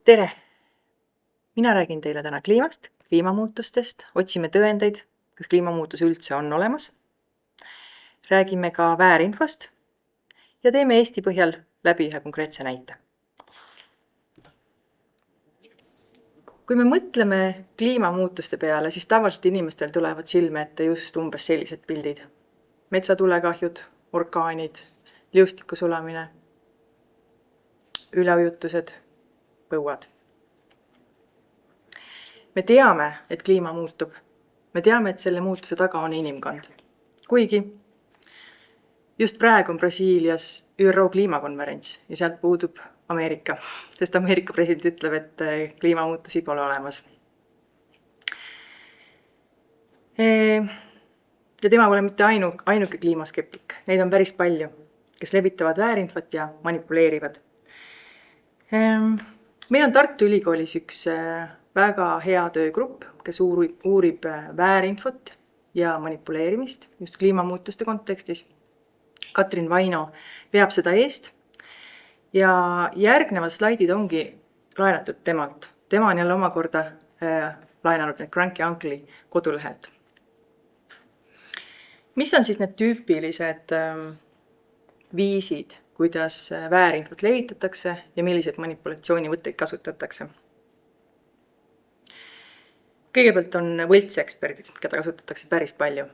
Tere! Mina räägin teile täna kliimast, kliimamuutustest, otsime tõendeid, kas kliimamuutus üldse on olemas. Räägime ka väärinfost ja teeme Eesti põhjal läbi ühe konkreetse näite. Kui me mõtleme kliimamuutuste peale, siis tavaliselt inimestel tulevad silme ette just umbes sellised pildid. Metsatulekahjud, orkaanid, liustiku sulamine, üleujutused, põuad. Me teame, et kliima muutub. Me teame, et selle muutuse taga on inimkond. Kuigi just praegu on Brasiilias ÜRO kliimakonverents ja sealt puudub Ameerika, sest Ameerika president ütleb, et kliimamuutusi pole olemas. Ja tema pole mitte ainuke kliimaskeptik. Neid on päris palju, kes levitavad väärinfot ja manipuleerivad. Meil on Tartu Ülikoolis üks väga hea töögrupp, kes uurib väärinfot ja manipuleerimist just kliimamuutuste kontekstis. Katrin Vaino veab seda eest ja järgnevad slaidid ongi laenatud temalt. Tema on jälle omakorda laenanud need Cranky Uncle'i kodulehelt. Mis on siis need tüüpilised viisid, kuidas väärinfot levitatakse ja milliseid manipulatsioonivõtteid kasutatakse? Kõigepealt on võltseksperdid, keda kasutatakse päris palju.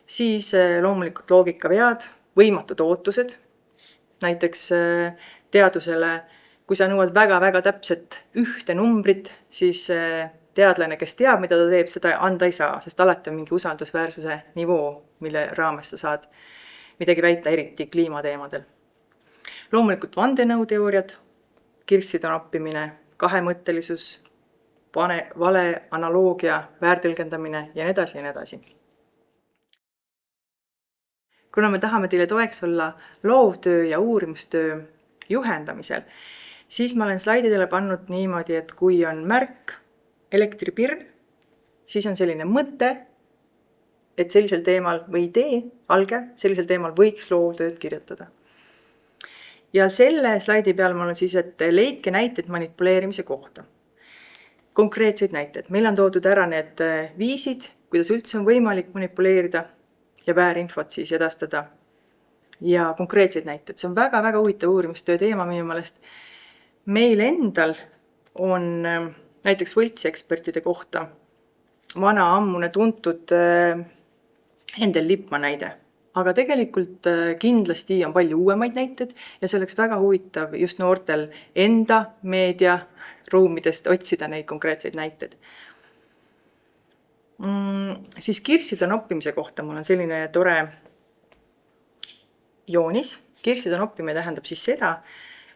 Siis loomulikult loogikavead, võimatud ootused. Näiteks teadusele, kui sa nõuad väga täpset ühte numbrit, siis teadlane, kes teab, mida ta teeb, seda anda ei saa, sest alati on mingi usaldusväärsuse nivoo, mille raames sa saad midagi väita, eriti kliimateemadel. Loomulikult vandenõuteooriad, kirsside noppimine, kahemõttelisus, vale analoogia, väärtõlgendamine ja nii edasi ja nii edasi. Kuna me tahame teile toeks olla loovtöö ja uurimustöö juhendamisel, siis ma olen slaididele pannud niimoodi, et kui on märk elektripirn, siis on selline mõte, et sellisel teemal või idee, alge, sellisel teemal võiks loovtööd kirjutada. Ja selle slaidi peal mul on siis, et leidke näiteid manipuleerimise kohta. Konkreetseid näiteid. Meil on toodud ära need viisid, kuidas üldse on võimalik manipuleerida ja väärinfot siis edastada. Ja konkreetseid näiteid. See on väga huvitav uurimustöö teema minu meelest. Meil endal on näiteks võltsekspertide kohta vana ammune tuntud Endel Lippmaa näide. Aga tegelikult kindlasti on palju uuemaid näited ja see oleks väga huvitav just noortel enda meediaruumidest otsida neid konkreetseid näiteid. Siis kirsside noppimise kohta mul on selline tore joonis. Kirsside noppimine tähendab siis seda,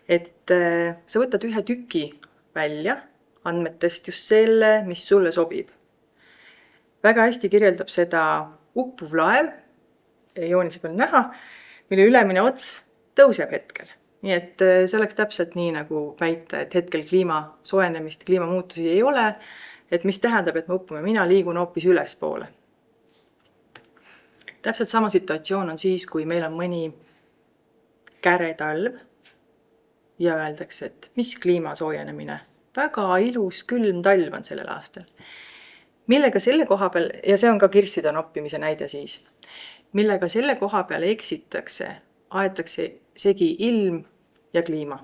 et sa võtad ühe tüki välja andmetest just selle, mis sulle sobib. Väga hästi kirjeldab seda uppuv laev, joonise peal näha, mille ülemine ots tõuseb hetkel. Nii et see oleks täpselt nii nagu väita, et hetkel kliima soojenemist, kliimamuutusi ei ole, et mis tähendab, et me uppume, mina liigun hoopis ülespoole. Täpselt sama situatsioon on siis, kui meil on mõni käre talv ja öeldakse, et mis kliima soojenemine, väga ilus külm talv on sellel aastal. Millega selle koha peal, ja see on ka kirsside noppimise näide siis, millega selle koha peal eksitakse, aetakse segi ilm ja kliima.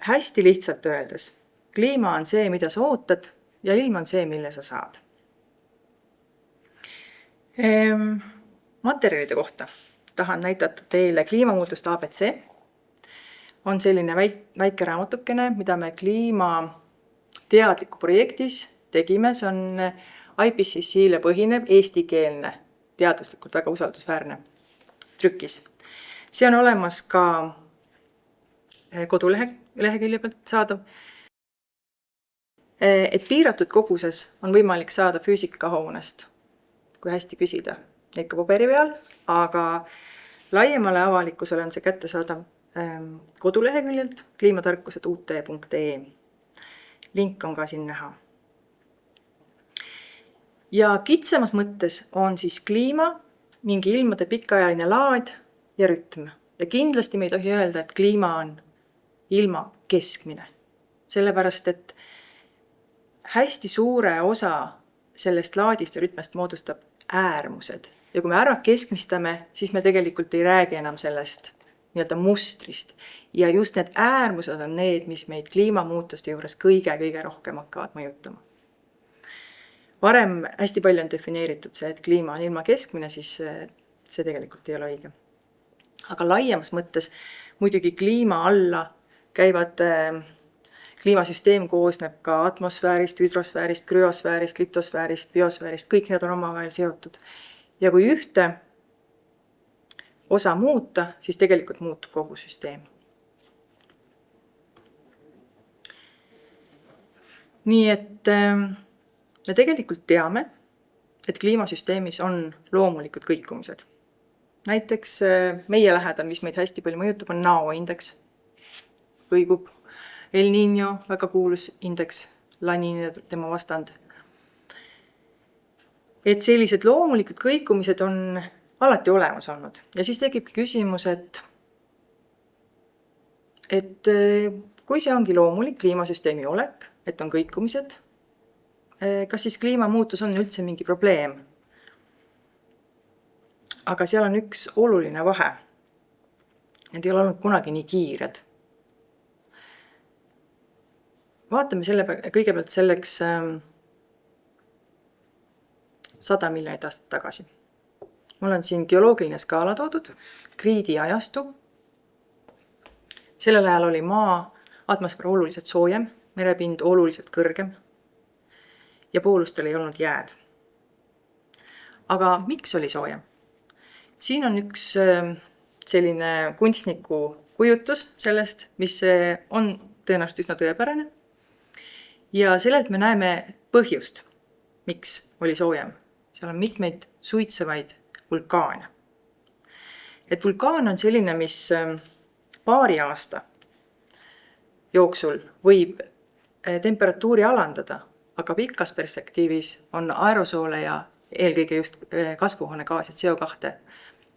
Hästi lihtsalt öeldes, kliima on see, mida sa ootad ja ilm on see, mille sa saad. Materjalide kohta tahan näidata teile kliimamuutuste ABC. On selline väike raamatukene, mida me kliimateadliku projektis tegime. See on IPCC-le põhinev eestikeelne, teaduslikult väga usaldusväärne trükis. See on olemas ka kodulehekülje pealt saadav. Et piiratud koguses on võimalik saada füüsikahoonest, kui hästi küsida, ikka paberi peal, aga laiemale avalikkusele on see kättesaadav koduleheküljelt kliimatarkused.ut.ee. Link on ka siin näha. Ja kitsamas mõttes on siis kliima, mingi ilmade pikaajaline laad ja rütm. Ja kindlasti me ei tohi öelda, et kliima on ilma keskmine. Sellepärast, et hästi suure osa sellest laadist ja rütmest moodustab äärmused. Ja kui me ära keskmistame, siis me tegelikult ei räägi enam sellest nii-öelda mustrist. Ja just need äärmused on need, mis meid kliimamuutuste juures kõige rohkem hakkavad mõjutama. Varem hästi palju on defineeritud see, et kliima on ilma keskmine, siis see tegelikult ei ole õige. Aga laiemas mõttes muidugi kliima alla käivad, kliimasüsteem koosneb ka atmosfäärist, hüdrosfäärist, krüosfäärist, litosfäärist, biosfäärist, kõik need on omavahel seotud. Ja kui ühte osa muuta, siis tegelikult muutub kogu süsteem. Nii et me tegelikult teame, et kliimasüsteemis on loomulikud kõikumised. Näiteks meie lähedal, mis meid hästi palju mõjutab, on NAO-indeks. Kõigub El Niño, väga kuulus indeks, La Niña tema vastand. Et sellised loomulikud kõikumised on alati olemas olnud. Ja siis tekib küsimus, et kui see ongi loomulik kliimasüsteemi olek, et on kõikumised, kas siis kliimamuutus on üldse mingi probleem? Aga seal on üks oluline vahe. Need ei ole olnud kunagi nii kiired. Vaatame kõigepealt selleks 100 miljonit aastat tagasi. Mul on siin geoloogiline skaala toodud, kriidi ajastu. Sellel ajal oli maa atmosfäär oluliselt soojem, merepind oluliselt kõrgem ja poolustel ei olnud jääd. Aga miks oli soojem? Siin on üks selline kunstniku kujutus sellest, mis on tõenäoliselt üsna tõepärane. Ja sellelt me näeme põhjust, miks oli soojem. Seal on mitmeid suitsevaid vulkaane. Et vulkaan on selline, mis paari aasta jooksul võib temperatuuri alandada, aga pikas perspektiivis on aerosoole ja eelkõige just kasvuhoonegaasid CO2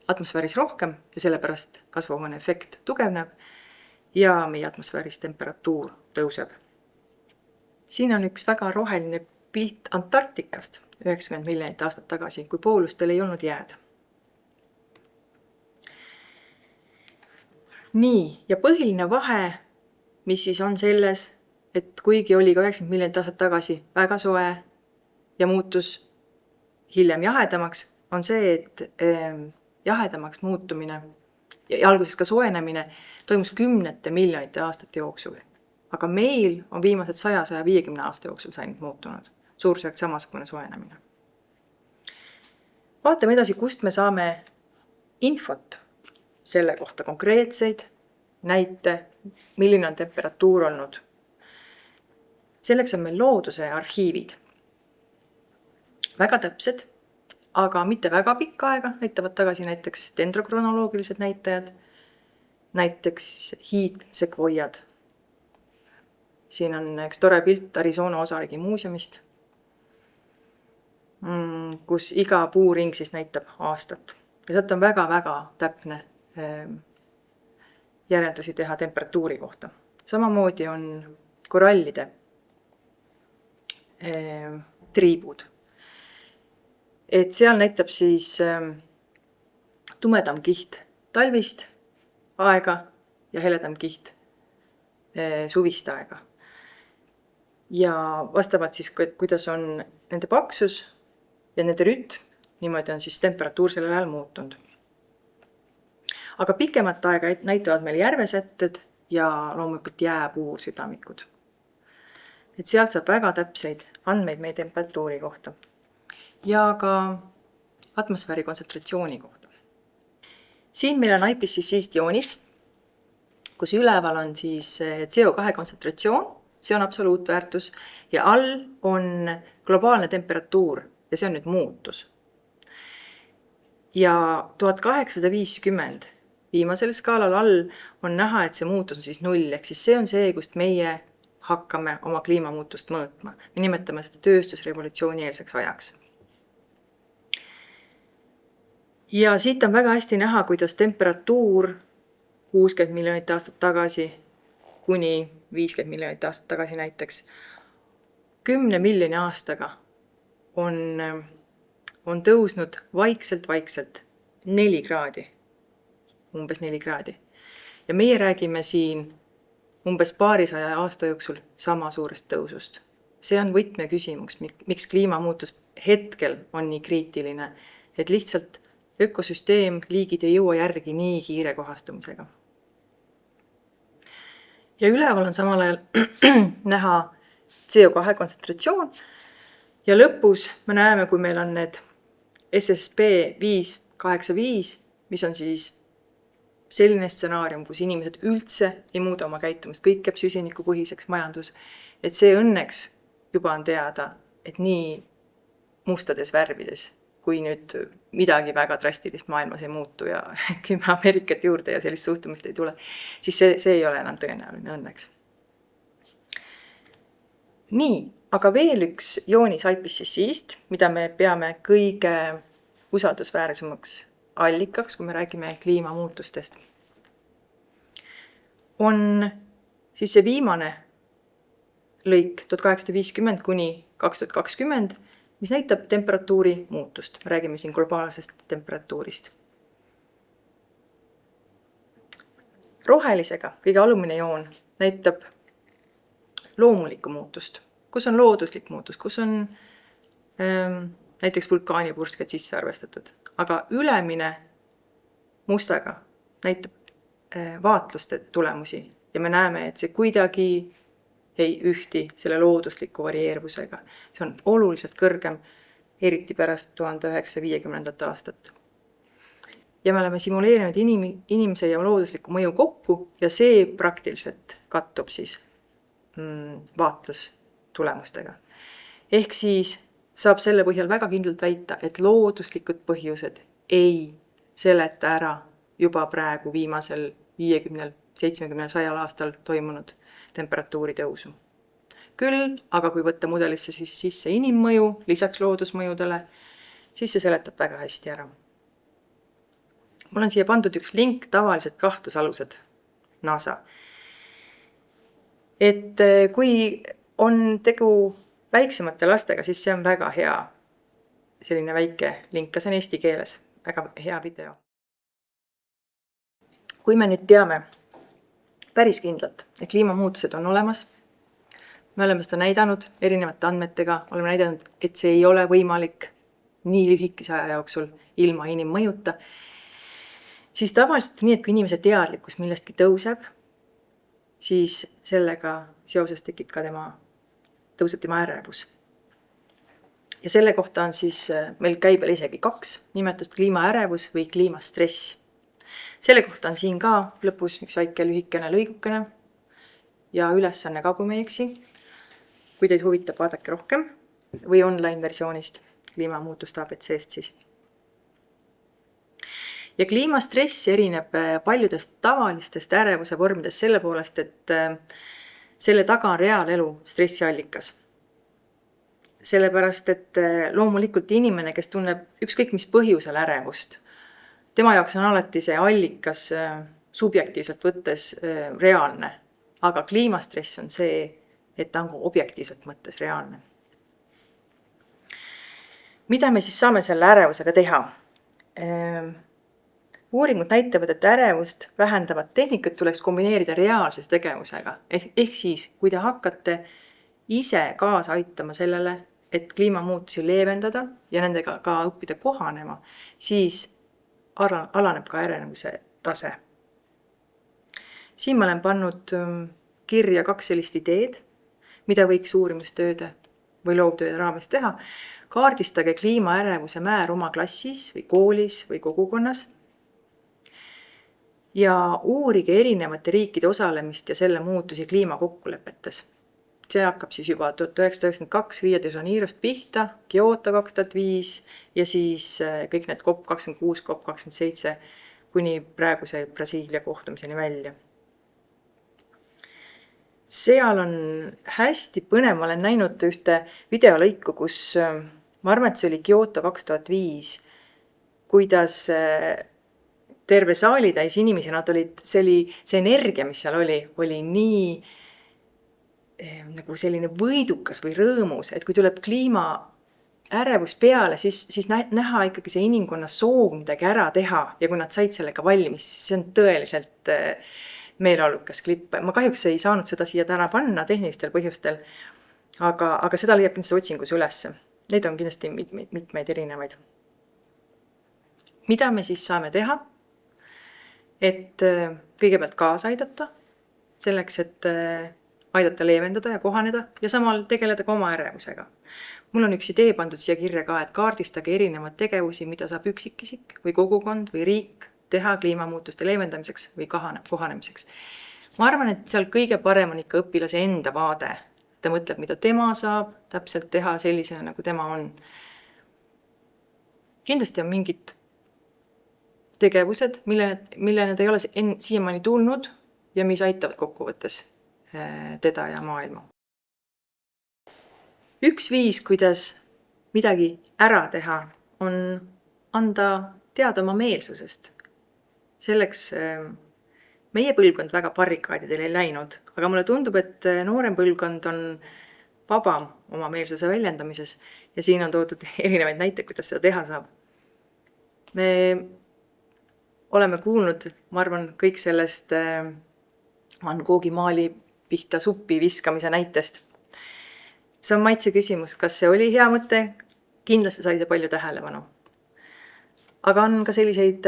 atmosfääris rohkem ja sellepärast kasvuhoone efekt tugevneb ja meie atmosfääris temperatuur tõuseb. Siin on üks väga roheline pilt Antarktikast 90 miljonit aastat tagasi, kui poolustel ei olnud jääd. Nii, ja põhiline vahe, mis siis on selles, et kuigi oli ka 90 miljonit aastat tagasi väga soe ja muutus hiljem jahedamaks, on see, et jahedamaks muutumine ja alguses ka soojenemine toimus kümnete miljonite aastate jooksul. Aga meil on viimased 100-150 aasta jooksul saanud muutunud. Suurusjärk samasugune soojenemine. Vaatame edasi, kust me saame infot selle kohta konkreetseid näite, milline on temperatuur olnud. Selleks on meil looduse arhiivid. Väga täpsed, aga mitte väga pikka aega, näitavad tagasi näiteks dendrokronoloogilised näitajad, näiteks hiidsekvoiad. Siin on üks tore pilt Arizona osariigi muuseumist, kus iga puuring siis näitab aastat. Ja sealt on väga täpne järeldusi teha temperatuuri kohta. Samamoodi on korallide triibud. Et seal näitab siis tumedam kiht talvist aega ja heledam kiht suvist aega. Ja vastavalt siis, kuidas on nende paksus ja nende rütm, niimoodi on siis temperatuur sellel ajal muutunud. Aga pikemat aega näitavad meil järvesätted ja loomulikult jääpuursüdamikud. Et sealt saab väga täpseid andmeid meie temperatuuri kohta ja ka atmosfääri kontsentratsiooni kohta. Siin meil on IPCC joonis, kus üleval on siis CO2 kontsentratsioon, see on absoluutväärtus ja all on globaalne temperatuur ja see on nüüd muutus. Ja 1850 viimasel skaalal all on näha, et see muutus on siis 0, ehk siis see on see, kust meie hakkame oma kliimamuutust mõõtma. Me nimetame seda tööstusrevolutsiooni eelseks ajaks. Ja siit on väga hästi näha, kuidas temperatuur 60 miljonit aastat tagasi kuni 50 miljonit aastat tagasi näiteks. 10 miljoni aastaga on tõusnud vaikselt 4 kraadi, umbes 4 kraadi. Ja meie räägime siin umbes paarisaja aasta jooksul sama suurest tõusust. See on võtmeküsimus, miks kliimamuutus hetkel on nii kriitiline, et lihtsalt ökosüsteem, liigid ei jõua järgi nii kiire kohastumisega. Ja üleval on samal ajal näha CO2 kontsentratsioon ja lõpus me näeme, kui meil on need SSP 585, mis on siis selline stsenaarium, kus inimesed üldse ei muuda oma käitumist, kõik jääb süsinikupõhiseks majandus, et see õnneks juba on teada, et nii mustades värvides, kui nüüd midagi väga drastilist maailmas ei muutu ja 10 Ameerikat juurde ja sellist suhtumist ei tule, siis see ei ole enam tõenäoline õnneks. Nii, aga veel üks joonis IPCC-st, mida me peame kõige usaldusväärsemaks allikaks, kui me räägime kliimamuutustest, on siis see viimane lõik 1850 kuni 2020, mis näitab temperatuuri muutust. Me räägime siin globaalsest temperatuurist. Rohelisega kõige alumine joon näitab loomulikku muutust, kus on looduslik muutus, kus on näiteks vulkaanipursked sisse arvestatud. Aga ülemine mustaga näitab vaatluste tulemusi ja me näeme, et see kuidagi ei ühti selle loodusliku varieeruvusega. See on oluliselt kõrgem, eriti pärast 1950. aastat. Ja me oleme simuleerinud inimese ja loodusliku mõju kokku ja see praktiliselt kattub siis vaatlustulemustega. Ehk siis saab selle põhjal väga kindlalt väita, et looduslikud põhjused ei seleta ära juba praegu viimasel 50, 70, 100 aastal toimunud temperatuuri tõusu. Küll, aga kui võtta mudelisse siis sisse inimmõju, lisaks loodusmõjudele, siis see seletab väga hästi ära. Mul on siia pandud üks link, tavalised kahtlusalused, NASA. Et kui on tegu väiksemate lastega, siis see on väga hea selline väike link, ka see on eesti keeles, väga hea video. Kui me nüüd teame päris kindlalt, et kliimamuutused on olemas, me oleme seda näidanud erinevate andmetega, oleme näidanud, et see ei ole võimalik nii lühikese aja jooksul ilma inimmõjuta, siis tavaliselt nii, et kui inimese teadlikkus millestki tõuseb, siis sellega seoses tekib ka tõuseb tema ärevus. Ja selle kohta on siis meil käibel isegi 2 nimetust, kliimaärevus või kliimastress. Selle kohta on siin ka lõpus üks väike lühikene lõigukene ja ülesanne ka, kui me ei eksi. Kui teid huvitab, vaadake rohkem või online versioonist kliimamuutuste ABC-st siis. Ja kliimastress erineb paljudest tavalistest ärevuse vormidest selle poolest, et selle taga on reaalelu stressiallikas. Sellepärast, et loomulikult inimene, kes tunneb ükskõik mis põhjusel ärevust, tema jaoks on alati see allikas subjektiivselt võttes reaalne, aga kliimastress on see, et ta on objektiivselt mõttes reaalne. Mida me siis saame selle ärevusega teha? Uuringud näitavad, et ärevust vähendavat tehnikat tuleks kombineerida reaalses tegevusega. Ehk siis, kui te hakkate ise kaasa aitama sellele, et kliimamuutusi leevendada ja nendega ka õppida kohanema, siis alaneb ka ärevuse tase. Siin ma olen pannud kirja 2 sellist ideed, mida võiks uurimustööde või loovtööde raames teha. Kaardistage kliimaärevuse määr oma klassis või koolis või kogukonnas ja uurige erinevate riikide osalemist ja selle muutusi kliimakokkulepetes. See hakkab siis juba 1992 Rio de Janeirost pihta, Kyoto 2005 ja siis kõik need COP26, COP27 kuni praeguse Brasiilia kohtumiseni välja. Seal on hästi põnev, ma olen näinud ühte videolõiku, kus ma arvan, et see oli Kyoto 2005, kuidas terve saali täis inimesi, see energia, mis seal oli nii nagu selline võidukas või rõõmus, et kui tuleb kliimaärevus peale, siis näha ikkagi see inimkonna soov midagi ära teha ja kui nad said sellega valmis, siis see on tõeliselt meeleolukas klipp. Ma kahjuks ei saanud seda siia täna panna tehnilistel põhjustel, aga seda leiab kindlasti otsingus ülesse. Neid on kindlasti mitmeid erinevaid. Mida me siis saame teha? Et kõigepealt kaasa aidata, selleks, et aidata leevendada ja kohaneda ja samal tegeleda ka oma ärevusega. Mul on üks idee pandud siia kirja ka, et kaardistage erinevad tegevusi, mida saab üksikisik või kogukond või riik teha kliimamuutuste leevendamiseks või kohanemiseks. Ma arvan, et seal kõige parem on ikka õpilase enda vaade. Ta mõtleb, mida tema saab täpselt teha sellisena, nagu tema on. Kindlasti on mingid tegevused, millene ta ei ole siiamaani tulnud ja mis aitavad kokkuvõttes teda ja maailma. Üks viis, kuidas midagi ära teha, on anda teada oma meelsusest. Selleks meie põlvkond väga barrikaadidel ei läinud, aga mulle tundub, et noorem põlvkond on vabam oma meelsuse väljendamises ja siin on toodud erinevaid näiteid, kuidas seda teha saab. Me oleme kuulnud, ma arvan, kõik sellest Van Goghi maali pihta suppi viskamise näitest. See on maitse küsimus, kas see oli hea mõte? Kindlasti sai see palju tähelepanu. Aga on ka selliseid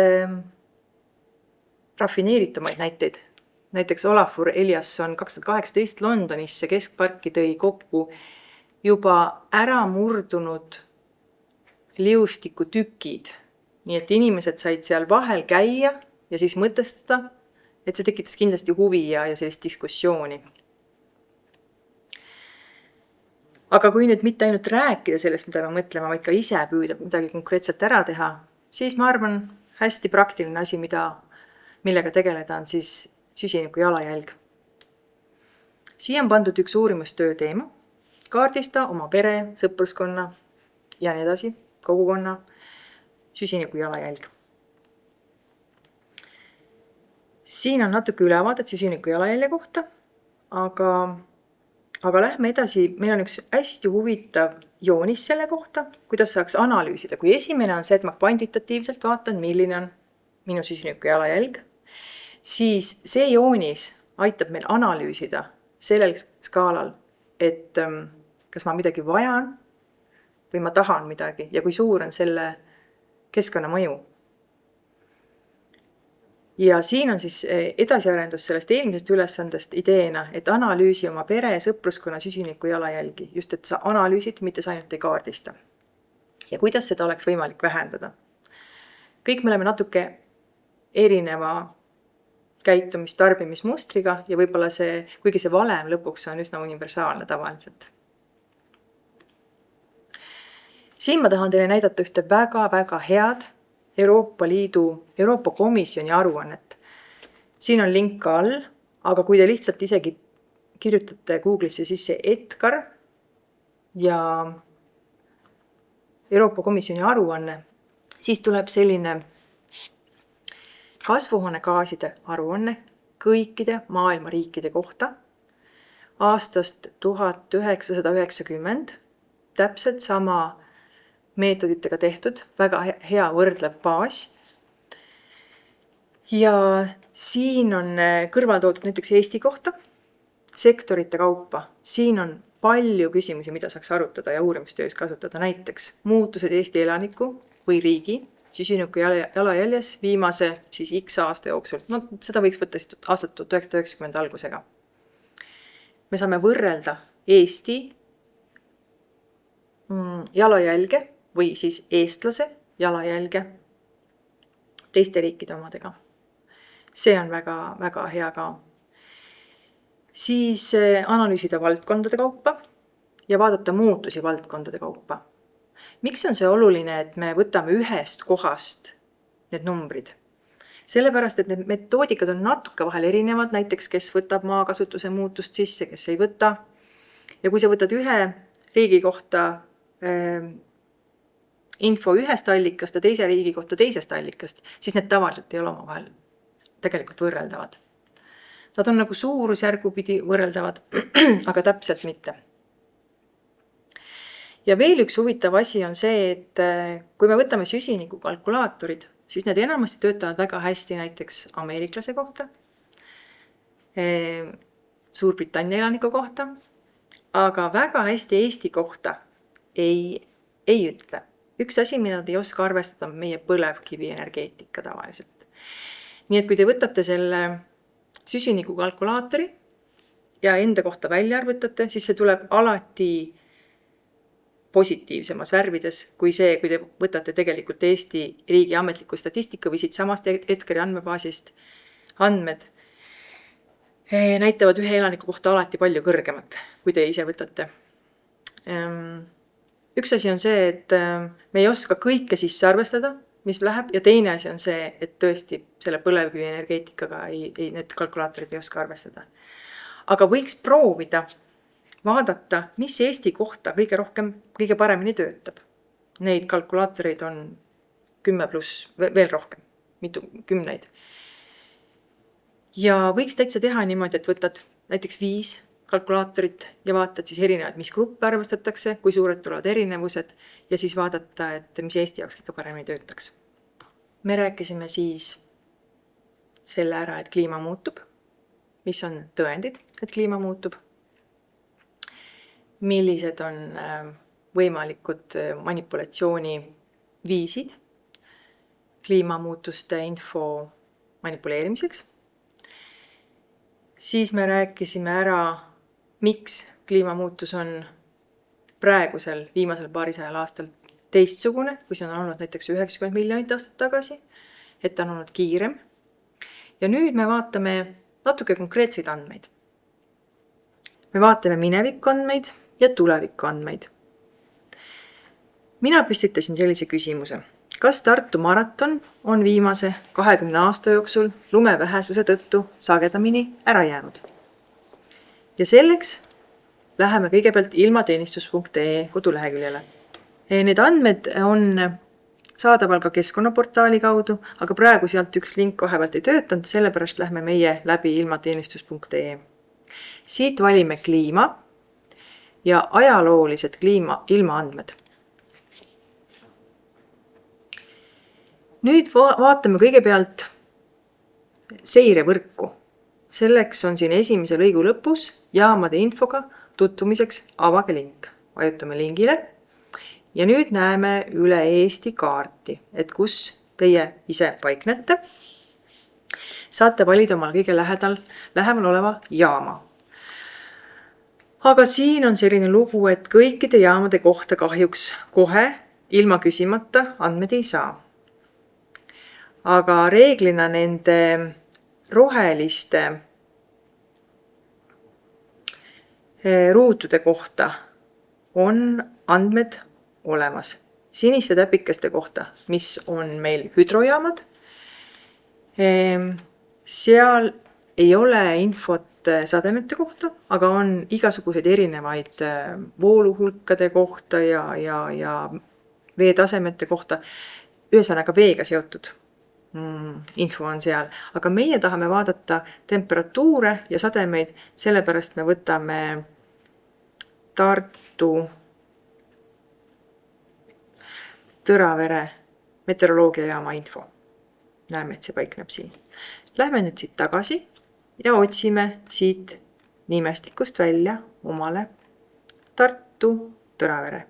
rafineeritumaid näiteid. Näiteks Olafur Eliasson 2018 Londonisse keskparki tõi kokku juba ära murdunud liustiku tükid. Nii et inimesed said seal vahel käia ja siis mõtestada, et see tekitas kindlasti huvi ja sellist diskussiooni. Aga kui nüüd mitte ainult rääkida sellest, mida me mõtlema, vaid ka ise püüda midagi konkreetselt ära teha, siis ma arvan, hästi praktiline asi, millega tegeleda, on siis süsiniku jalajälg. Siia on pandud üks uurimustöö teema, kaardista oma pere, sõpruskonna ja nii edasi, kogukonna, süsiniku jalajälg. Siin on natuke ülevaadet süsiniku jalajälje kohta, aga lähme edasi. Meil on üks hästi huvitav joonis selle kohta, kuidas saaks analüüsida. Kui esimene on see, et ma kvantitatiivselt vaatan, milline on minu süsiniku jalajälg, siis see joonis aitab meil analüüsida sellel skaalal, et kas ma midagi vajan või ma tahan midagi ja kui suur on selle keskkonnamõju. Ja siin on siis edasiarendus sellest eelmisest ülesandest ideena, et analüüsi oma pere ja sõpruskonna süsiniku jalajälgi, just et sa analüüsid, mitte sa ainult ei kaardista. Ja kuidas seda oleks võimalik vähendada? Kõik me oleme natuke erineva käitumis-tarbimismustriga ja võib-olla kuigi see valem lõpuks on üsna universaalne tavaliselt. Siin ma tahan teile näidata ühte väga-väga head Euroopa Komisjoni aruannet. Siin on link all, aga kui te lihtsalt isegi kirjutate Google'isse sisse Edgar ja Euroopa Komisjoni aruanne, siis tuleb selline kasvuhoonegaaside aruanne kõikide maailma riikide kohta aastast 1990, täpselt sama meetoditega tehtud, väga hea võrdlev baas. Ja siin on kõrval toodud näiteks Eesti kohta, sektorite kaupa. Siin on palju küsimusi, mida saaks arutada ja uurimustöös kasutada. Näiteks muutused Eesti elaniku või riigi süsiniku jalajäljes viimase siis X aasta jooksul. No, seda võiks võtta aastat 1990 algusega. Me saame võrrelda Eesti jalajälge või siis eestlase jalajälge teiste riikide omadega. See on väga, väga hea ka. Siis analüüsida valdkondade kaupa ja vaadata muutusi valdkondade kaupa. Miks on see oluline, et me võtame ühest kohast need numbrid? Sellepärast, et need metoodikad on natuke vahel erinevad, näiteks kes võtab maakasutuse muutust sisse, kes ei võta. Ja kui sa võtad ühe riigi kohta info ühest allikast ja teise riigi kohta teisest allikast, siis need tavaliselt ei ole omavahel tegelikult võrreldavad. Nad on nagu suurusjärgu pidi võrreldavad, aga täpselt mitte. Ja veel üks huvitav asi on see, et kui me võtame süsiniku kalkulaatorid, siis need enamasti töötavad väga hästi näiteks ameeriklase kohta, Suurbritannia elaniku kohta, aga väga hästi Eesti kohta ei ütle. Üks asi, mida te ei oska arvestada, on meie põlevkivi energeetika tavaliselt. Nii et kui te võtate selle süsiniku kalkulaatori ja enda kohta välja arvutate, siis see tuleb alati positiivsemas värvides kui see, kui te võtate tegelikult Eesti riigi ametliku statistika või siit samast Edgari andmebaasist andmed näitavad ühe elaniku kohta alati palju kõrgemat, kui te ise võtate. Üks asi on see, et me ei oska kõike sisse arvestada, mis läheb, ja teine asi on see, et tõesti selle põlevkivi energeetikaga need kalkulaatorid ei oska arvestada. Aga võiks proovida vaadata, mis Eesti kohta kõige paremini töötab. Neid kalkulaatoreid on 10+, veel rohkem, mitu kümneid. Ja võiks täitsa teha niimoodi, et võtad näiteks 5 kalkulaatorit ja vaatad siis erinevad, mis gruppe arvestatakse, kui suured tulevad erinevused ja siis vaadata, et mis Eesti jaoks kõige paremini töötaks. Me rääkisime siis selle ära, et kliima muutub, mis on tõendid, et kliima muutub, millised on võimalikud manipulatsiooni viisid kliimamuutuste info manipuleerimiseks. Siis me rääkisime ära, miks kliimamuutus on praegusel viimasel paarisajal aastal teistsugune, kui see on olnud näiteks 90 miljonit aastat tagasi, et ta on olnud kiirem. Ja nüüd me vaatame natuke konkreetseid andmeid. Me vaatame mineviku andmeid ja tuleviku andmeid. Mina püstitasin sellise küsimuse. Kas Tartu maraton on viimase 20 aasta jooksul lumevähesuse tõttu sagedamini ära jäänud? Ja selleks läheme kõigepealt ilmateenistus.ee koduleheküljele. Need andmed on saadaval ka keskkonnaportaali kaudu, aga praegu sealt üks link vahepealt ei töötanud, sellepärast lähme meie läbi ilmateenistus.ee. Siit valime kliima ja ajaloolised ilmaandmed. Nüüd vaatame kõigepealt seirevõrku. Selleks on siin esimese lõigu lõpus jaamade infoga tutvumiseks avage link. Vajutame lingile ja nüüd näeme üle Eesti kaarti, et kus teie ise paiknete. Saate valida omal kõige lähemal oleva jaama. Aga siin on selline lugu, et kõikide jaamade kohta kahjuks kohe ilma küsimata andmed ei saa. Aga reeglina nende roheliste ruutude kohta on andmed olemas. Siniste täpikeste kohta, mis on meil hüdrojaamad, seal ei ole infot sademete kohta, aga on igasuguseid erinevaid vooluhulkade kohta ja veetasemete kohta, ühesõnaga veega seotud info on seal, aga meie tahame vaadata temperatuure ja sademeid, sellepärast me võtame Tartu Tõravere meteoroloogiajaama info. Näeme, et see paikneb siin. Lähme nüüd siit tagasi ja otsime siit nimestikust välja omale Tartu Tõravere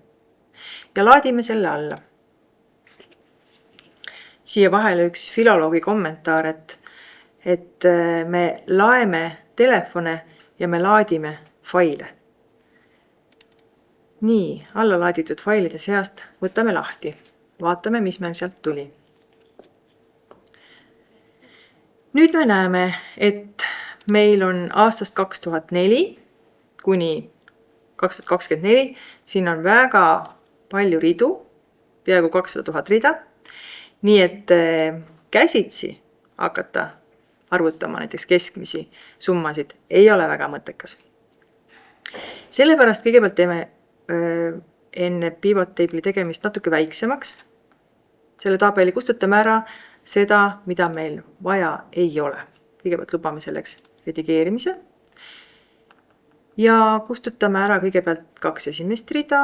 ja laadime selle alla. Siia vahele üks filoloogi kommentaar, et me laeme telefone ja me laadime faile. Nii, alla laaditud failide seast võtame lahti. Vaatame, mis meil sealt tuli. Nüüd me näeme, et meil on aastast 2004 kuni 2024. Siin on väga palju ridu, peaaegu 200 000 rida. Nii et käsitsi hakata arvutama näiteks keskmisi summasid ei ole väga mõttekas. Sellepärast kõigepealt teeme enne pivot table'i tegemist natuke väiksemaks. Selle tabeli kustutame ära seda, mida meil vaja ei ole. Kõigepealt lubame selleks redigeerimise. Ja kustutame ära kõigepealt 2 esimest rida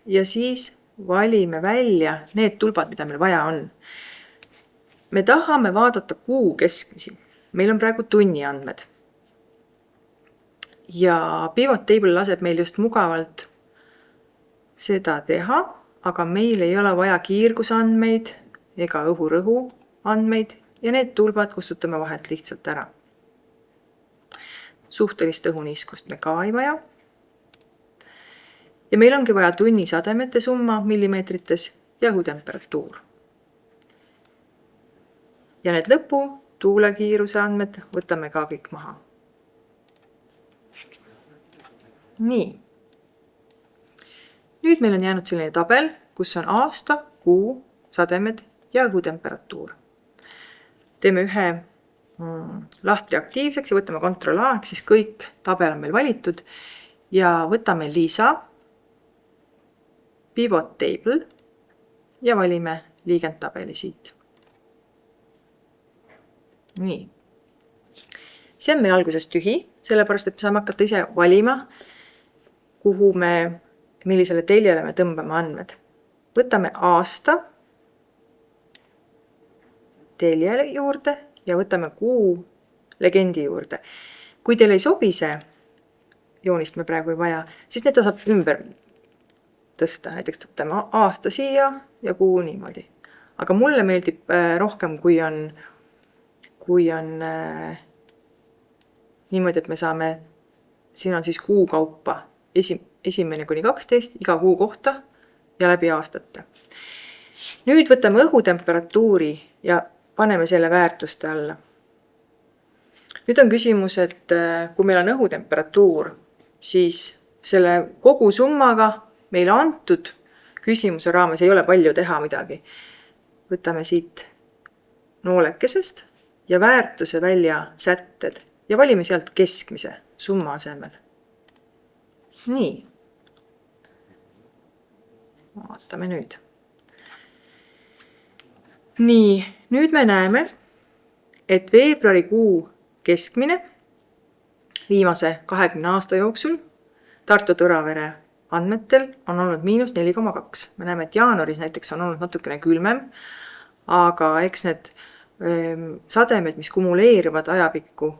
ja siis valime välja need tulbad, mida meil vaja on. Me tahame vaadata kuu keskmisi. Meil on praegu tunni andmed. Ja pivot table laseb meil just mugavalt seda teha, aga meil ei ole vaja kiirgusandmeid ega õhurõhu andmeid ja need tulbad kustutame vahelt lihtsalt ära. Suhtelist õhuniiskust me ka ei vaja. Ja meil ongi vaja tunnisademete summa millimeetrites ja õhutemperatuur. Ja need lõpu tuulekiiruse andmed võtame ka kõik maha. Nii. Nüüd meil on jäänud selline tabel, kus on aasta, kuu, sademed ja õhutemperatuur. Teeme ühe lahtri aktiivseks ja võtame Ctrl A, siis kõik tabel on meil valitud ja võtame lisa, pivot table ja valime liigendtabeli siit. Nii. See on meil alguses tühi, sellepärast, et me saame hakata ise valima, millisele teljele me tõmbame andmed. Võtame aasta telje juurde ja võtame kuu legendi juurde. Kui teil ei sobi see, joonist me praegu ei vaja, siis need saab ümber tõsta. Näiteks võtame aasta siia ja kuu niimoodi. Aga mulle meeldib rohkem, kui on niimoodi, et me saame, siin on siis kuu kaupa 1. kuni 12 iga kuu kohta ja läbi aastate. Nüüd võtame õhutemperatuuri ja paneme selle väärtuste alla. Nüüd on küsimus, et kui meil on õhutemperatuur, siis selle kogu summaga meile antud küsimuse raames ei ole palju teha midagi. Võtame siit noolekesest ja väärtuse välja sätted ja valime sealt keskmise summa asemel. Nii. Vaatame nüüd. Nii, nüüd me näeme, et veebruarikuu keskmine viimase 20 aasta jooksul Tartu Tõravere andmetel on olnud -4,2. Me näeme, et jaanuaris näiteks on olnud natukene külmem, aga eks need sademed, mis kumuleerivad ajapikku,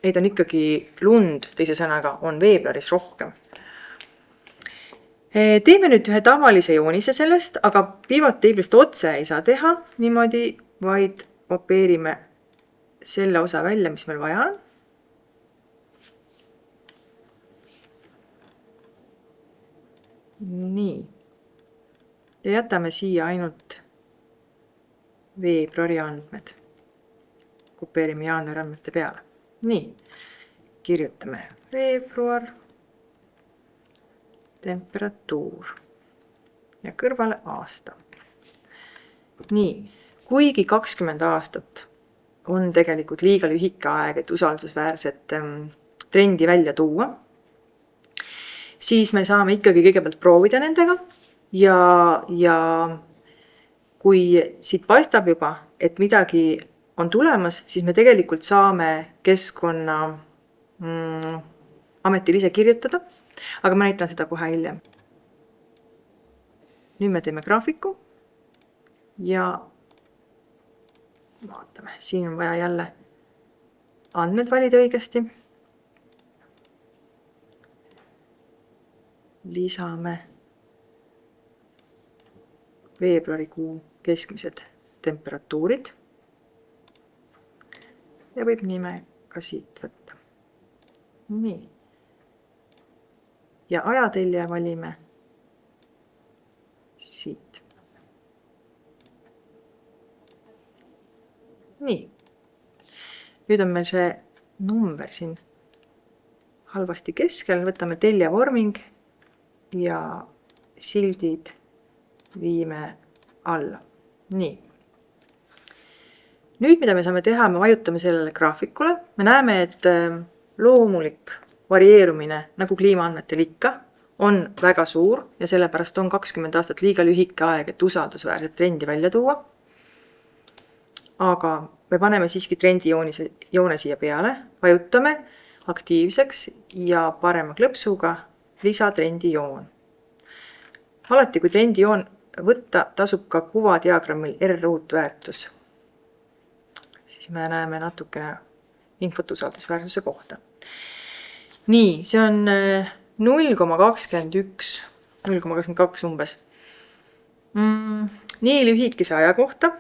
neid on ikkagi lund, teise sõnaga on veebruaris rohkem. Teeme nüüd ühe tavalise joonise sellest, aga pivot table'ist otse ei saa teha niimoodi, vaid kopeerime selle osa välja, mis meil vaja on. Nii. Ja jätame siia ainult veebruari andmed. Kopeerime jaanuari andmete peale. Nii. Kirjutame veebruar, temperatuur ja kõrvale aasta. Nii. Kuigi 20 aastat on tegelikult liiga lühike aeg, et usaldusväärset trendi välja tuua, siis me saame ikkagi kõigepealt proovida nendega ja kui siit paistab juba, et midagi on tulemas, siis me tegelikult saame keskkonna ametil ise kirjutada, aga ma näitan seda kohe hiljem. Nüüd me teeme graafiku ja vaatame, siin on vaja jälle andmed valida õigesti. Lisame veebruarikuu keskmised temperatuurid ja võib nime ka siit võtta. Nii. Ja ajatelje valime siit. Nii. Nüüd on meil see number siin halvasti keskel. Võtame telje vorming ja sildid viime alla. Nii. Nüüd, mida me saame teha, me vajutame sellele graafikule. Me näeme, et loomulik varieerumine, nagu kliimaandmetel ikka, on väga suur ja sellepärast on 20 aastat liiga lühike aeg, et usaldusväärset trendi välja tuua. Aga me paneme siiski joone siia peale, vajutame aktiivseks ja parema klõpsuga lisa joon. Alati, kui joon võtta, tasub ka kuvadiagrammil R-ruutväärtus. Siis me näeme natukene infot usaldusväärsuse kohta. Nii, see on 0,21, 0,22 umbes. Nii lühikese aja kohta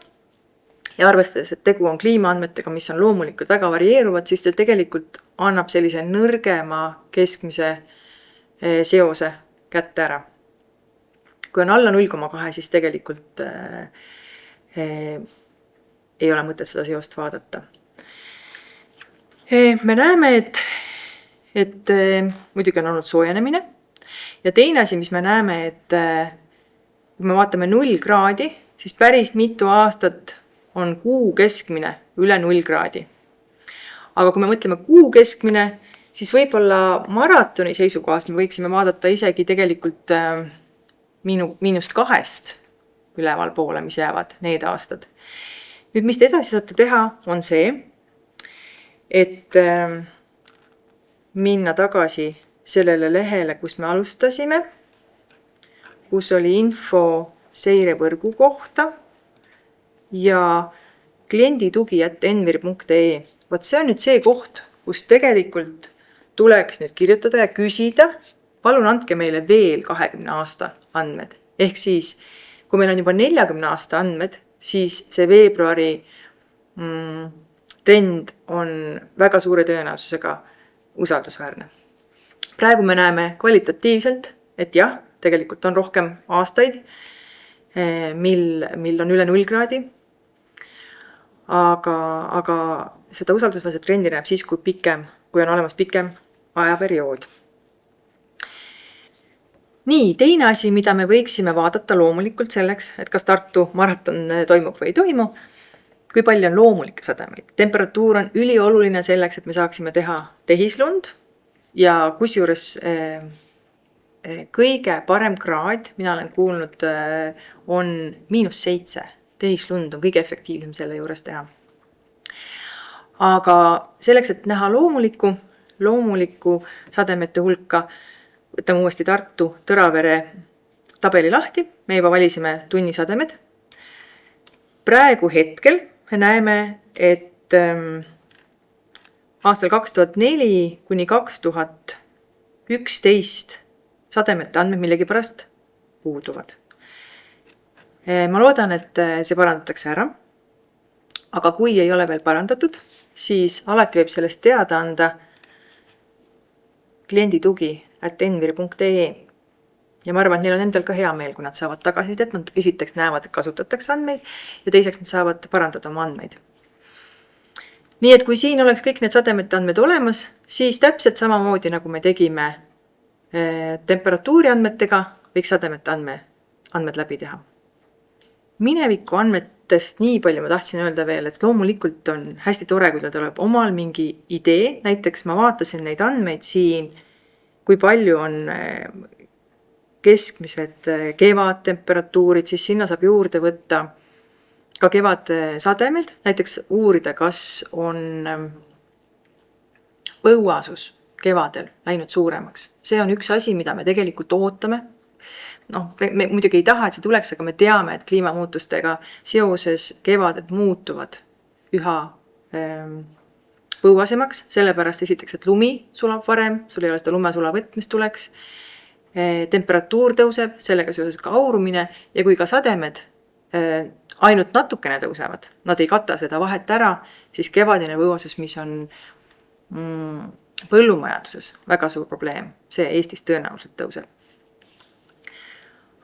ja arvestades, et tegu on kliimaandmetega, mis on loomulikult väga varieeruvad, siis ta tegelikult annab sellise nõrgema keskmise seose kätte ära. Kui on alla 0,2, siis tegelikult ei ole mõtet seda seost vaadata. Me näeme, et muidugi on olnud soojenemine ja teine asi, mis me näeme, et kui me vaatame 0 kraadi, siis päris mitu aastat on kuu keskmine üle 0 kraadi. Aga kui me mõtleme kuu keskmine, siis võib-olla maratoni seisukohast me võiksime vaadata isegi tegelikult -2 üleval poole, mis jäävad need aastad. Nüüd, mis te edasi saate teha, on see, et minna tagasi sellele lehele, kus me alustasime, kus oli info seirevõrgu kohta ja klienditugi@envir.ee. Vaat see on nüüd see koht, kus tegelikult tuleks nüüd kirjutada ja küsida, palun andke meile veel 20 aasta andmed. Ehk siis, kui meil on juba 40 aasta andmed, siis see veebruari trend on väga suure tõenäosusega usaldusväärne. Praegu me näeme kvalitatiivselt, et jah, tegelikult on rohkem aastaid, mil on üle 0 kraadi, aga seda usaldusväärset trendi näeb siis, kui on olemas pikem ajaperiood. Nii, teine asi, mida me võiksime vaadata loomulikult selleks, et kas Tartu maraton toimub või ei toimu, kui palju on loomulikke sademeid. Temperatuur on ülioluline selleks, et me saaksime teha tehislund ja kusjuures kõige parem kraad, mina olen kuulnud, on -7. Tehislund on kõige efektiivsem selle juures teha. Aga selleks, et näha loomulikku sademete hulka, võtame uuesti Tartu Tõravere tabeli lahti. Me juba valisime tunnisademed. Praegu hetkel me näeme, et aastal 2004 kuni 2011 sademete andmed millegipärast puuduvad. Ma loodan, et see parandatakse ära. Aga kui ei ole veel parandatud, siis alati võib sellest teada anda klienditugi@envir.ee. Ja ma arvan, et neil on endal ka hea meel, kui nad saavad tagasisidet, nad esiteks näevad, et kasutatakse andmeid ja teiseks nad saavad parandada oma andmeid. Nii et kui siin oleks kõik need sademete andmed olemas, siis täpselt samamoodi, nagu me tegime temperatuuri andmetega, võiks sademete andmed läbi teha. Mineviku andmetest nii palju ma tahtsin öelda veel, et loomulikult on hästi tore, kui teil tuleb omal mingi idee. Näiteks ma vaatasin neid andmeid siin, kui palju on keskmised kevadtemperatuurid, siis sinna saab juurde võtta ka kevadsademed. Näiteks uurida, kas on põuasus kevadel läinud suuremaks. See on üks asi, mida me tegelikult ootame. Me muidugi ei taha, et see tuleks, aga me teame, et kliimamuutustega seoses kevaded muutuvad üha põuasemaks, sellepärast esiteks, et lumi sulab varem, sul ei ole seda lumesula võtmist tuleks, temperatuur tõuseb, sellega seoses ka aurumine ja kui ka sademed ainult natukene tõusevad, nad ei kata seda vahet ära, siis kevadine põuasus, mis on põllumajanduses väga suur probleem, see Eestis tõenäoliselt tõuseb.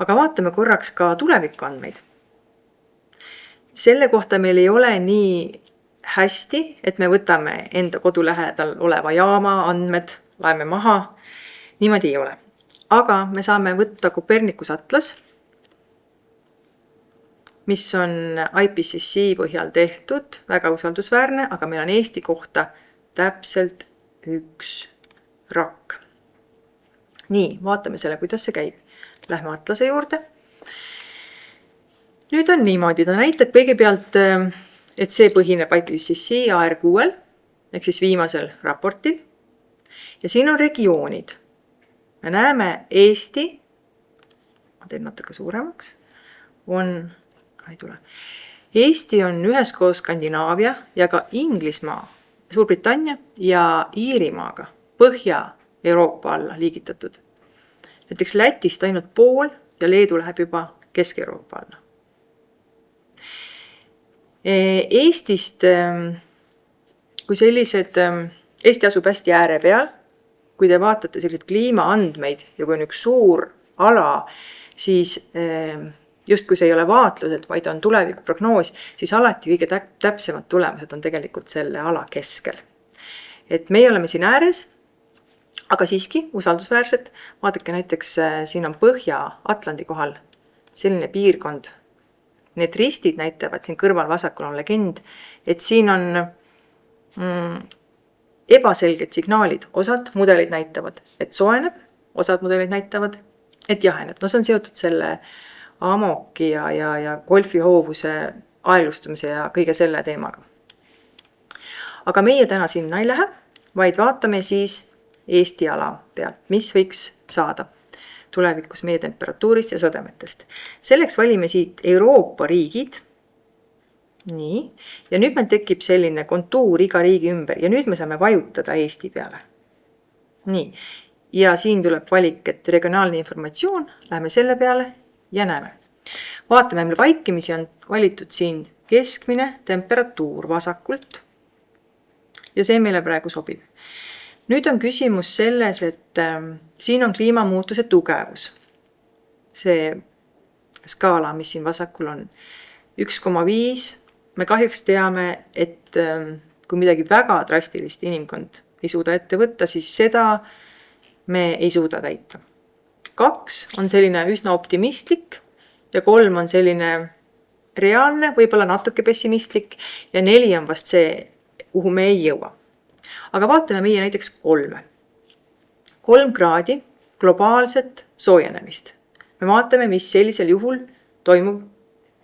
Aga vaatame korraks ka tulevikuandmeid. Selle kohta meil ei ole nii hästi, et me võtame enda kodulähedal oleva jaama andmed, laeme maha. Niimoodi ei ole. Aga me saame võtta Copernicus atlas, mis on IPCC põhjal tehtud, väga usaldusväärne, aga meil on Eesti kohta täpselt üks rakk. Nii, vaatame selle, kuidas see käib. Lähme atlase juurde. Nüüd on niimoodi, ta näitab kõigepealt, et see põhineb IPCC AR6-l, ehk siis viimasel raportil. Ja siin on regioonid. Me näeme Eesti, ma teen natuke suuremaks, Eesti on üheskoos Skandinaavia ja ka Inglismaa, Suurbritannia ja Iirimaaga Põhja-Euroopa alla liigitatud. Näiteks Lätist ainult pool ja Leedu läheb juba Kesk-Euroopa alla. Eestist, kui sellised, Eesti asub hästi ääre peal, kui te vaatate sellised kliimaandmeid ja kui on üks suur ala, siis just kui see ei ole vaatlused, vaid on tulevikuprognoos, siis alati kõige täpsemad tulemused on tegelikult selle ala keskel. Et meie oleme siin ääres, aga siiski usaldusväärsed. Vaadake näiteks, siin on Põhja-Atlandi kohal selline piirkond. Need ristid näitavad, siin kõrval vasakul on legend, et siin on ebaselged signaalid. Osad mudelid näitavad, et soojeneb, osad mudelid näitavad, et jaheneb. No see on seotud selle amoki ja golfihoovuse aeglustumise ja kõige selle teemaga. Aga meie täna sinna ei lähe, vaid vaatame siis Eesti ala pealt, mis võiks saada tulevikus meie temperatuurist ja sademetest. Selleks valime siit Euroopa riigid. Nii. Ja nüüd meil tekib selline kontuur iga riigi ümber ja nüüd me saame vajutada Eesti peale. Nii. Ja siin tuleb valik, et regionaalne informatsioon, läheme selle peale ja näeme. Vaatame, meil vaikimisi on valitud siin keskmine temperatuur vasakult ja see meile praegu sobib. Nüüd on küsimus selles, et siin on kliimamuutuse tugevus. See skaala, mis siin vasakul on 1,5. Me kahjuks teame, et kui midagi väga drastilist inimkond ei suuda ette võtta, siis seda me ei suuda täita. 2 on selline üsna optimistlik ja 3 on selline reaalne, võib-olla natuke pessimistlik ja 4 on vast see, kuhu me ei jõua. Aga vaatame meie näiteks 3. 3 kraadi globaalset soojenemist. Me vaatame, mis sellisel juhul toimub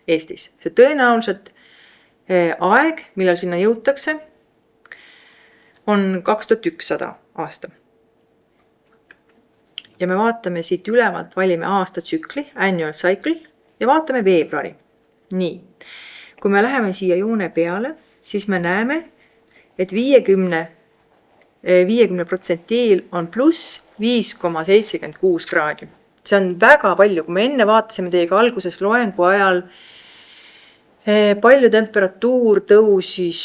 Eestis. See tõenäoliselt aeg, millal sinna jõutakse, on 2100 aasta. Ja me vaatame siit ülevalt, valime aastatsükli, annual cycle, ja vaatame veebruari. Nii, kui me läheme siia joone peale, siis me näeme, et 50% on pluss 5,76 kraadi. See on väga palju, kui me enne vaatasime teiega alguses loengu ajal, palju temperatuur tõusis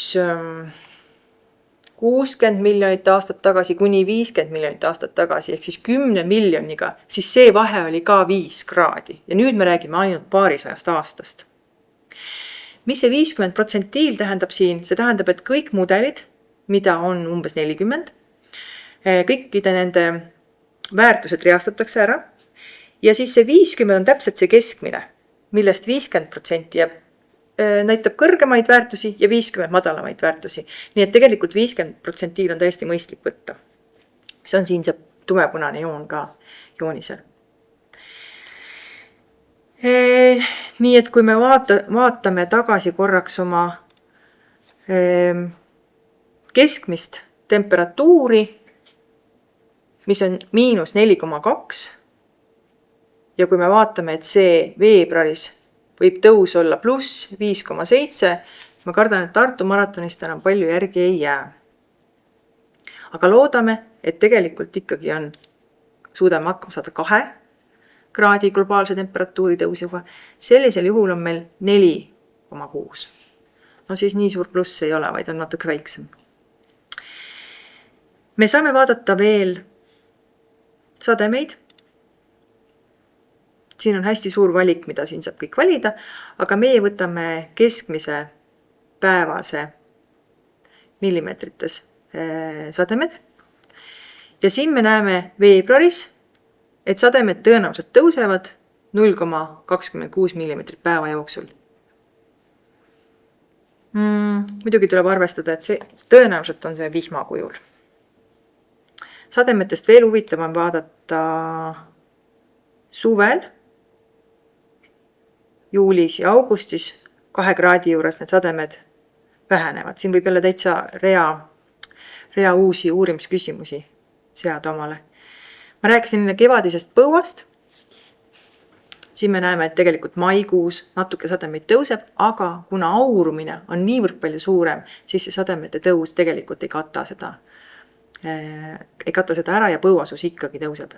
60 miljonit aastat tagasi kuni 50 miljonit aastat tagasi, ehk siis 10 miljoniga, siis see vahe oli ka 5 kraadi. Ja nüüd me räägime ainult paarisajast aastast. Mis see 50% tähendab siin? See tähendab, et kõik mudelid, mida on umbes 40, kõikide nende väärtused reastatakse ära. Ja siis see 50 on täpselt see keskmine, millest 50% jääb, näitab kõrgemaid väärtusi ja 50 madalamaid väärtusi. Nii et tegelikult 50% on täiesti mõistlik võtta. See on siin see tumepunane joon ka joonisel. Nii et kui me vaatame tagasi korraks oma keskmist temperatuuri, mis on -4,2 ja kui me vaatame, et see veebruaris võib tõus olla pluss 5,7, ma kardan, et Tartu maratonist enam palju järgi ei jää. Aga loodame, et tegelikult ikkagi suudame hakkama saada 2 kraadi globaalse temperatuuri tõusuga. Sellisel juhul on meil 4,6. No siis nii suur pluss ei ole, vaid on natuke väiksem. Me saame vaadata veel sademeid. Siin on hästi suur valik, mida siin saab kõik valida, aga meie võtame keskmise päevase millimeetrites sademed. Ja siin me näeme veebruaris, et sademed tõenäoliselt tõusevad 0,26 millimeetrit päeva jooksul. Muidugi tuleb arvestada, et see tõenäoliselt on see vihma kujul. Sademetest veel huvitavam vaadata suvel, juulis ja augustis 2 kraadi juures need sademed vähenevad. Siin võib jälle täitsa rea uusi uurimisküsimusi seada omale. Ma rääkisin kevadisest põuast. Siin me näeme, et tegelikult maikuus natuke sademeid tõuseb, aga kuna aurumine on niivõrd palju suurem, siis see sademete tõus tegelikult ei kata seda ära ja põuasus ikkagi tõuseb.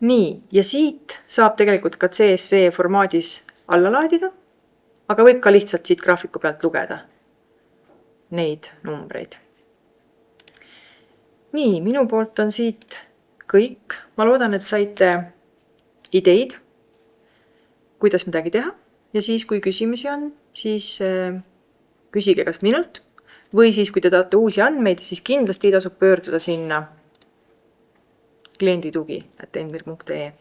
Nii, ja siit saab tegelikult ka CSV formaadis alla laadida, aga võib ka lihtsalt siit graafiku pealt lugeda neid numbreid. Nii, minu poolt on siit kõik. Ma loodan, et saite ideid, kuidas midagi teha. Ja siis, kui küsimusi on, siis küsige kas minult või siis, kui te tahate uusi andmeid, siis kindlasti tasub pöörduda sinna klienditugi@envir.ee.